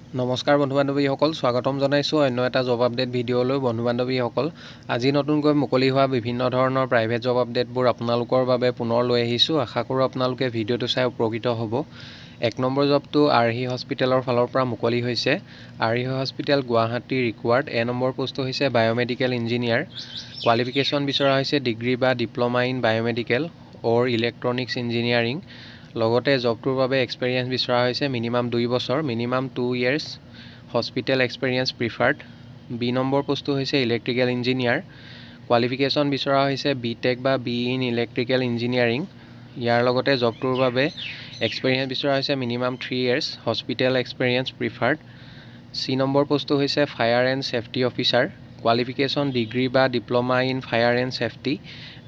নমস্কাৰ বন্ধু বান্ধৱীসকল, স্বাগতম জনাইছোঁ অন্য এটা জব আপডেট ভিডিঅ'লৈ। বন্ধু বান্ধৱীসকল, আজি নতুনকৈ মুকলি হোৱা বিভিন্ন ধৰণৰ প্ৰাইভেট জব আপডেটবোৰ আপোনালোকৰ বাবে পুনৰ লৈ আহিছোঁ। আশা কৰোঁ আপোনালোকে ভিডিঅ'টো চাই উপকৃত হ'ব। 1 নম্বৰ জবটো আৰহি হস্পিটেলৰ ফালৰ পৰা মুকলি হৈছে। আৰহি hospital Guwahati required. A number পোষ্টটো হৈছে বায়'মেডিকেল ইঞ্জিনিয়াৰ। কোৱালিফিকেশ্যন বিচৰা হৈছে ডিগ্ৰী বা diploma in biomedical or electronics engineering. লগতে জবটোৰ বাবে এক্সপেৰিয়েঞ্চ বিচৰা হৈছে মিনিমাম 2 বছৰ, minimum 2 years hospital experience preferred. B number পোষ্টটো হৈছে ইলেক্ট্ৰিকেল ইঞ্জিনিয়াৰ। কোৱালিফিকেশ্যন বিচৰা হৈছে BTech বা BE ইন ইলেক্ট্ৰিকেল ইঞ্জিনিয়াৰিং। ইয়াৰ লগতে জবটোৰ বাবে এক্সপেৰিয়েঞ্চ বিচৰা হৈছে minimum 3 years hospital experience preferred. C number পোষ্টটো হৈছে fire and safety officer. Qualification degree বা diploma in fire and safety,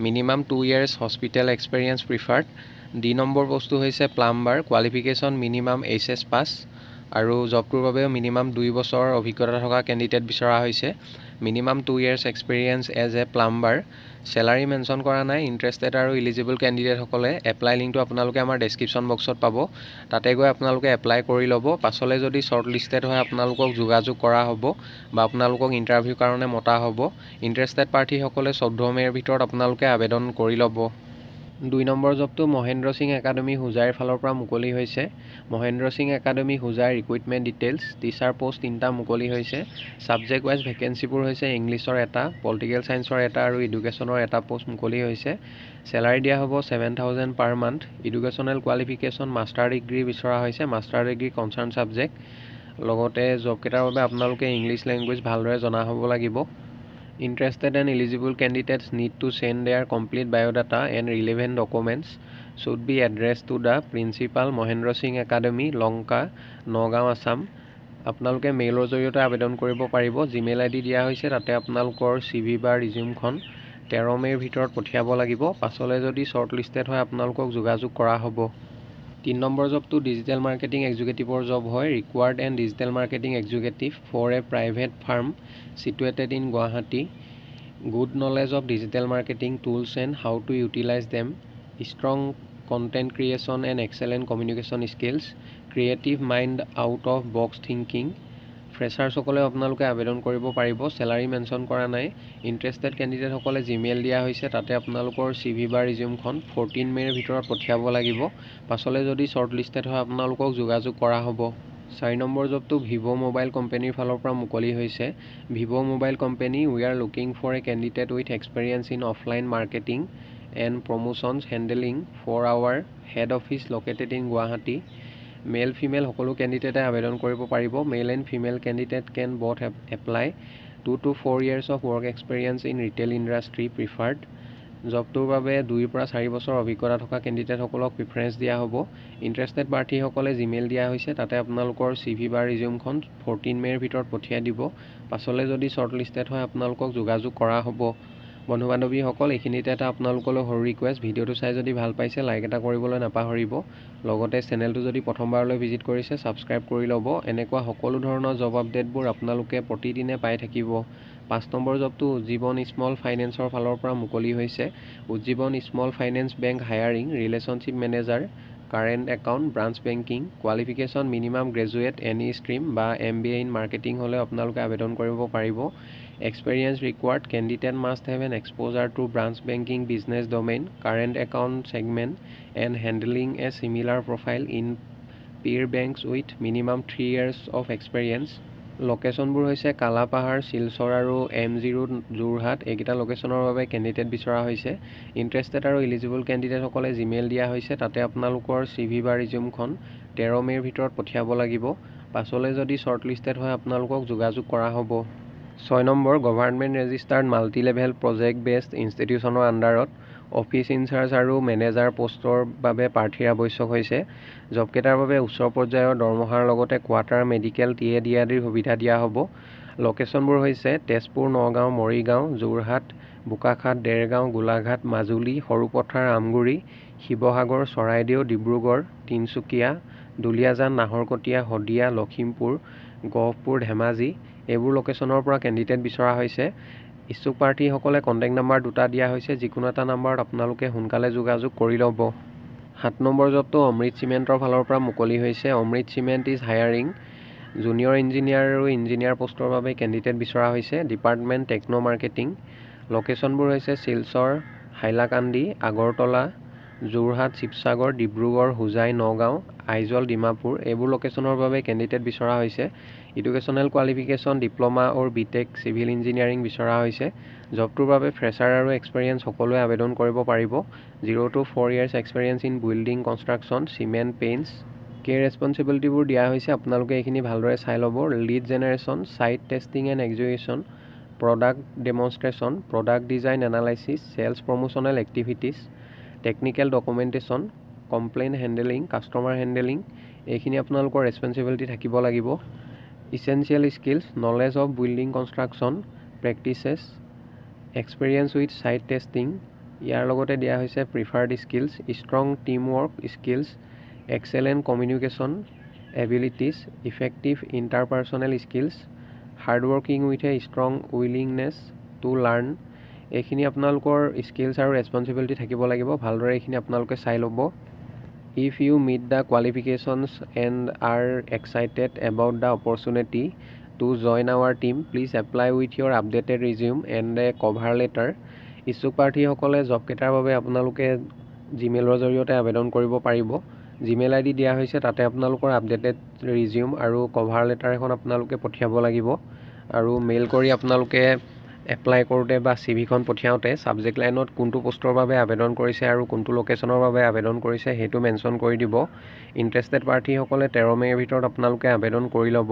minimum 2 years hospital experience preferred. D number পোষ্টটো হৈছে plumber. Qualification minimum HS pass আৰু জবটোৰ বাবেও মিনিমাম 2 বছৰ অভিজ্ঞতা থকা কেণ্ডিডেট বিচৰা হৈছে। Minimum 2 years experience as a plumber. Salary mention কৰা নাই। ইণ্টাৰেষ্টেড আৰু ইলিজিবল কেণ্ডিডেটসকলে এপ্লাই লিংকটো আপোনালোকে আমাৰ ডেছক্ৰিপশ্যন বক্সত পাব। তাতে গৈ আপোনালোকে এপ্লাই কৰি ল'ব। পাছলৈ যদি শ্বৰ্ট লিষ্টেড হয় আপোনালোকক যোগাযোগ কৰা হ'ব বা আপোনালোকক ইণ্টাৰভিউৰ কাৰণে মতা হ'ব। ইণ্টাৰেষ্টেড প্ৰাৰ্থীসকলে 14 মে'ৰ ভিতৰত আপোনালোকে আবেদন কৰি ল'ব। 2 নম্বৰ জবটো মহেন্দ্ৰ সিং একাডেমী হোজাইৰ ফালৰ পৰা মুকলি হৈছে। Mahendra Singh academy Hojai recruitment details. Teacher post 3টা মুকলি হৈছে। ছাবজেক্ট ৱাইজ ভেকেঞ্চিবোৰ হৈছে ইংলিছৰ এটা, পলিটিকেল ছায়েন্সৰ এটা আৰু এডুকেশ্যনৰ এটা পোষ্ট মুকলি হৈছে। চেলাৰী দিয়া হ'ব 7,000 per month. Educational qualification master degree বিচৰা হৈছে, মাষ্টাৰ ডিগ্ৰী কনচাৰ্ণ ছাবজেক্ট। লগতে জবকেইটাৰ বাবে আপোনালোকে ইংলিছ লেংগুৱেজ ভালদৰে জনা হ'ব লাগিব। Interested and eligible candidates need to send their complete biodata and relevant documents should be addressed to the Principal Mahendra Singh Academy, Lonka, Nagaon, Assam. আপোনালোকে মেইলৰ জৰিয়তে আবেদন কৰিব পাৰিব। জিমেইল ID দিয়া হৈছে, তাতে আপোনালোকৰ CV বা ৰিজিউমখন 13 মে'ৰ ভিতৰত পঠিয়াব লাগিব। পাছলৈ যদি শ্বৰ্ট লিষ্টেড হয় আপোনালোকক যোগাযোগ কৰা হ'ব। 3 নম্বৰ জবটো ডিজিটেল মাৰ্কেটিং এক্সিকিউটিভৰ জব হয়। Required and digital marketing executive for a private firm situated in Guwahati. Good knowledge of digital marketing tools and how to utilize them. Strong content creation and excellent communication skills. Creative mind out of box thinking. ফ্ৰেছাৰ্ছসকলে আপোনালোকে আবেদন কৰিব পাৰিব। Salary mention কৰা নাই। Interested কেণ্ডিডেটসকলে Gmail দিয়া হৈছে, তাতে আপোনালোকৰ CV বা ৰিজিউমখন 14 মে'ৰ ভিতৰত পঠিয়াব লাগিব। পাছলৈ যদি শ্বৰ্ট লিষ্টেড হয় আপোনালোকক যোগাযোগ কৰা হ'ব। 4 নম্বৰ জবটো ভিভ' মোবাইল কোম্পানীৰ ফালৰ পৰা মুকলি হৈছে। Vivo' mobile company, we are looking for a candidate with experience in offline marketing and promotions handling for our head office located in Guwahati. Male female সকলো কেণ্ডিডেটে আবেদন কৰিব পাৰিব। Male and female candidate can both apply. 2 to 4 years of work experience in retail industry preferred. জবটোৰ বাবে 2 পৰা 4 বছৰ অভিজ্ঞতা থকা কেণ্ডিডেটসকলক প্ৰিফাৰেঞ্চ দিয়া হ'ব। ইণ্টাৰেষ্টেড প্ৰাৰ্থীসকলে জিমেইল দিয়া হৈছে, তাতে আপোনালোকৰ CV বা ৰিজিউমখন 14 মে'ৰ ভিতৰত পঠিয়াই দিব। পাছলৈ যদি শ্বৰ্ট লিষ্টেড হয় আপোনালোকক যোগাযোগ কৰা হ'ব। বন্ধু বান্ধৱীসকল, এইখিনিতে এটা আপোনালোকলৈ সৰু ৰিকুৱেষ্ট। ভিডিঅ'টো চাই যদি ভাল পাইছে লাইক এটা কৰিবলৈ নাপাহৰিব। লগতে চেনেলটো যদি প্ৰথমবাৰলৈ ভিজিট কৰিছে ছাবস্ক্ৰাইব কৰি ল'ব। এনেকুৱা সকলো ধৰণৰ জব আপডেটবোৰ আপোনালোকে প্ৰতিদিনে পাই থাকিব। 5 নম্বৰ জবটো উজ্জীৱন স্মল ফাইনেন্সৰ ফালৰ পৰা মুকলি হৈছে। Ujjivan small finance bank hiring relationship manager, current account, branch banking. Qualification minimum graduate any stream বা MBA ইন মাৰ্কেটিং হ'লে আপোনালোকে আবেদন কৰিব পাৰিব। Experience required candidate must have an exposure to branch banking business domain, current account segment and handling a similar profile in peer banks with minimum 3 years of experience. লোকেশ্যনবোৰ হৈছে কালাপাহাৰ, শিলচৰ আৰু M0 Jorhat. এইকেইটা লোকেশ্যনৰ বাবে কেণ্ডিডেট বিচৰা হৈছে। ইণ্টাৰেষ্টেড আৰু eligible কেণ্ডিডেটসকলে Gmail দিয়া হৈছে, তাতে আপোনালোকৰ CV বা ৰিজিউমখন 13 মে'ৰ ভিতৰত পঠিয়াব লাগিব। পাছলৈ যদি শ্বৰ্ট লিষ্টেড হয় আপোনালোকক যোগাযোগ কৰা হ'ব। 6 নম্বৰ government registered multi level project based ইনষ্টিটিউচনৰ আণ্ডাৰত অফিচ ইনচাৰ্জ আৰু মেনেজাৰ পোষ্টৰ বাবে প্ৰাৰ্থীৰ আৱশ্যক হৈছে। জবকেইটাৰ বাবে উচ্চ পৰ্যায়ৰ দৰমহাৰ লগতে কোৱাৰ্টাৰ, মেডিকেল, TAD আদিৰ সুবিধা দিয়া হ'ব। লোকেশ্যনবোৰ হৈছে তেজপুৰ, নগাঁও, মৰিগাঁও, যোৰহাট, বোকাখাট, দেৰগাঁও, গোলাঘাট, মাজুলী, সৰুপথাৰ, আমগুৰি, শিৱসাগৰ, চৰাইদেউ, ডিব্ৰুগড়, তিনিচুকীয়া, দুলিয়াজান, নাহৰকটীয়া, শদিয়া, লখিমপুৰ, গহপুৰ, ধেমাজি। এইবোৰ লোকেশ্যনৰ পৰা কেণ্ডিডেট বিচৰা হৈছে। ইচ্ছুক প্ৰাৰ্থীসকলে কণ্টেক্ট নাম্বাৰ 2টা দিয়া হৈছে। যিকোনো এটা নাম্বাৰত আপোনালোকে সোনকালে যোগাযোগ কৰি ল'ব। 7 নম্বৰ জবটো অমৃত চিমেণ্টৰ ফালৰ পৰা মুকলি হৈছে। Amrit cement is hiring junior engineer আৰু ইঞ্জিনিয়াৰ পোষ্টৰ বাবে কেণ্ডিডেট বিচৰা হৈছে। Department techno marketing. লোকেশ্যনবোৰ হৈছে শিলচৰ, হাইলাকান্দি, আগৰতলা, যোৰহাট, শিৱসাগৰ, ডিব্ৰুগড়, হোজাই, নগাঁও, আইজল, ডিমাপুৰ এইবোৰ লোকেশ্যনৰ বাবে কেণ্ডিডেট বিচৰা হৈছে। এডুকেশ্যনেল কোৱালিফিকেশ্যন ডিপ্ল'মা অৰ বিটেক চিভিল ইঞ্জিনিয়াৰিং বিচৰা হৈছে। জবটোৰ বাবে ফ্ৰেছাৰ আৰু এক্সপেৰিয়েঞ্চ সকলোৱে আবেদন কৰিব পাৰিব। 0 to 4 years experience in building construction, cement, paints. ৰেছপনচিবিলিটিবোৰ দিয়া হৈছে, আপোনালোকে এইখিনি ভালদৰে চাই ল'ব। Lead generation, site testing and execution, product demonstration, product design analysis, sales promotional activities, technical documentation, complaint handling, customer handling এইখিনি আপোনালোকৰ ৰেছপনচিবিলিটি থাকিব লাগিব। Essential skills, knowledge of building construction practices, experience with site testing. ইয়াৰ লগতে দিয়া হৈছে preferred skills, strong team work skills, excellent communication abilities, effective interpersonal skills, হাৰ্ডৱৰ্কিং with a strong willingness to learn. এইখিনি আপোনালোকৰ স্কিলছ আৰু responsibility থাকিব লাগিব। ভালদৰে এইখিনি আপোনালোকে চাই ল'ব। If you meet the qualifications and are excited about the opportunity to join our team, please apply with your updated resume and a cover letter. ইচ্ছুক প্ৰাৰ্থীসকলে জবকেইটাৰ বাবে আপোনালোকে জিমেইলৰ জৰিয়তে আবেদন কৰিব পাৰিব। জিমেইল ID দিয়া হৈছে, তাতে আপোনালোকৰ আপডেটেড ৰিজিউম আৰু কভাৰ লেটাৰ এখন আপোনালোকে পঠিয়াব লাগিব। আৰু মেইল কৰি আপোনালোকে এপ্লাই কৰোঁতে বা CV খন পঠিয়াওঁতে ছাবজেক্ট লাইনত কোনটো পোষ্টৰ বাবে আবেদন কৰিছে আৰু কোনটো লোকেশ্যনৰ বাবে আবেদন কৰিছে সেইটো মেনশ্যন কৰি দিব। ইণ্টাৰেষ্টেড প্ৰাৰ্থীসকলে 13 মে'ৰ ভিতৰত আপোনালোকে আবেদন কৰি ল'ব।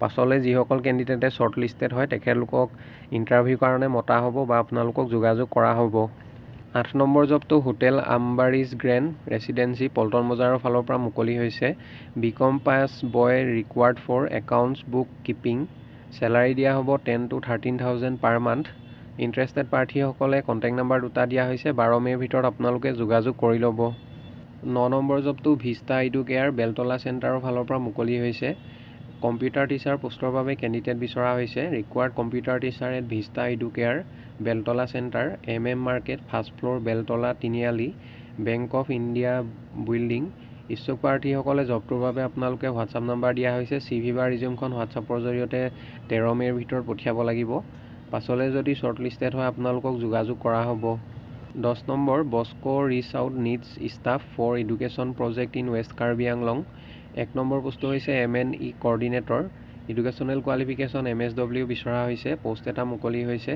পাছলৈ যিসকল কেণ্ডিডেটে শ্বৰ্ট লিষ্টেড হয় তেখেতলোকক ইণ্টাৰভিউৰ কাৰণে মতা হ'ব বা আপোনালোকক যোগাযোগ কৰা হ'ব। 8 নম্বৰ জবটো হোটেল আমবাৰীজ গ্ৰেণ্ড ৰেচিডেঞ্চি পল্টন বজাৰৰ ফালৰ পৰা মুকলি হৈছে। BCom pass boy required for accounts book keeping. Salary দিয়া হ'ব 10 to 13,000 পাৰ মান্থ। ইণ্টাৰেষ্টেড প্ৰাৰ্থীসকলে কণ্টেক্ট নাম্বাৰ দুটা দিয়া হৈছে। 12 মে'ৰ ভিতৰত আপোনালোকে যোগাযোগ কৰি ল'ব। 9 নম্বৰ জবটো ভিষ্টা এডুকেয়াৰ বেলতলা চেণ্টাৰৰ ফালৰ পৰা মুকলি হৈছে। কম্পিউটাৰ টিচাৰ পোষ্টৰ বাবে কেণ্ডিডেট বিচৰা হৈছে। Required computer teacher at Vista Educare Beltola centre, MM market, first floor, Beltola, Tiniali, Bank of India building. ইচ্ছুক প্ৰাৰ্থীসকলে জবটোৰ বাবে আপোনালোকে হোৱাটছআপ নাম্বাৰ দিয়া হৈছে। CV বা ৰিজিউমখন হোৱাটছআপৰ জৰিয়তে 13 মে'ৰ ভিতৰত পঠিয়াব লাগিব। পাছলৈ যদি শ্বৰ্ট লিষ্টেড হয় আপোনালোকক যোগাযোগ কৰা হ'ব। 10 নম্বৰ Bosco reach out needs staff for education project in West Karbi Anglong. 1 নম্বৰ পোষ্টটো হৈছে MNE coordinator. Educational qualification MSW বিচৰা হৈছে। পোষ্ট এটা মুকলি হৈছে।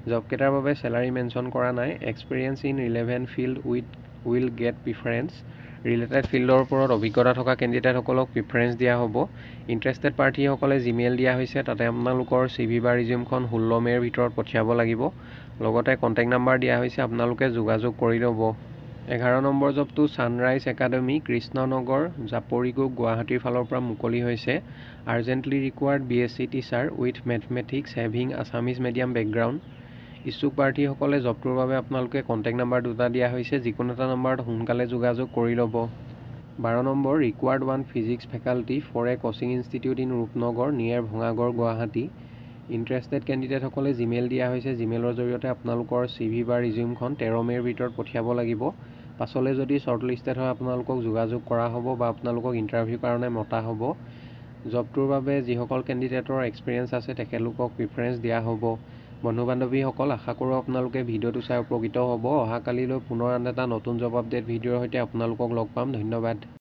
জবকেইটাৰ বাবে চেলাৰী মেনশ্যন কৰা নাই। Experience in relevant field will get preference. Related ফিল্ডৰ ওপৰত অভিজ্ঞতা থকা কেণ্ডিডেটসকলক প্ৰিফাৰেঞ্চ দিয়া হ'ব। ইণ্টাৰেষ্টেড প্ৰাৰ্থীসকলে জিমেইল দিয়া হৈছে, তাতে আপোনালোকৰ CV বা ৰিজিউমখন 16 মে'ৰ ভিতৰত পঠিয়াব লাগিব। লগতে কণ্টেক্ট নাম্বাৰ দিয়া হৈছে, আপোনালোকে যোগাযোগ কৰি ল'ব। 11 নম্বৰ জবটো ছানৰাইজ একাডেমী কৃষ্ণনগৰ জাপৰিগোগ গুৱাহাটীৰ ফালৰ পৰা মুকলি হৈছে। Urgently required BSc teacher with mathematics having Assamese medium background. ইচ্ছুক প্ৰাৰ্থীসকলে জবটোৰ বাবে আপোনালোকে কণ্টেক্ট নাম্বাৰ দুটা দিয়া হৈছে। যিকোনো এটা নাম্বাৰত সোনকালে যোগাযোগ কৰি ল'ব। 12 নম্বৰ required 1 physics faculty for a coaching institute in Rupnagar near Bhangagarh Guwahati. Interested কেণ্ডিডেটসকলে জিমেইল দিয়া হৈছে। জিমেইলৰ জৰিয়তে আপোনালোকৰ CV বা ৰিজিউমখন 13 মে'ৰ ভিতৰত পঠিয়াব লাগিব। পাছলৈ যদি শ্বৰ্ট লিষ্টেড হয় আপোনালোকক যোগাযোগ কৰা হ'ব বা আপোনালোকক ইণ্টাৰভিউৰ কাৰণে মতা হ'ব। জবটোৰ বাবে যিসকল কেণ্ডিডেটৰ এক্সপিৰিয়েঞ্চ আছে তেখেতলোকক প্ৰিফাৰেঞ্চ দিয়া হ'ব। বন্ধু বান্ধৱীসকল, আশা কৰোঁ আপোনালোকে ভিডিঅ'টো চাই উপকৃত হ'ব। অহাকালিলৈ পুনৰ আন এটা নতুন জব আপডেট ভিডিঅ'ৰ সৈতে আপোনালোকক লগ পাম। ধন্যবাদ।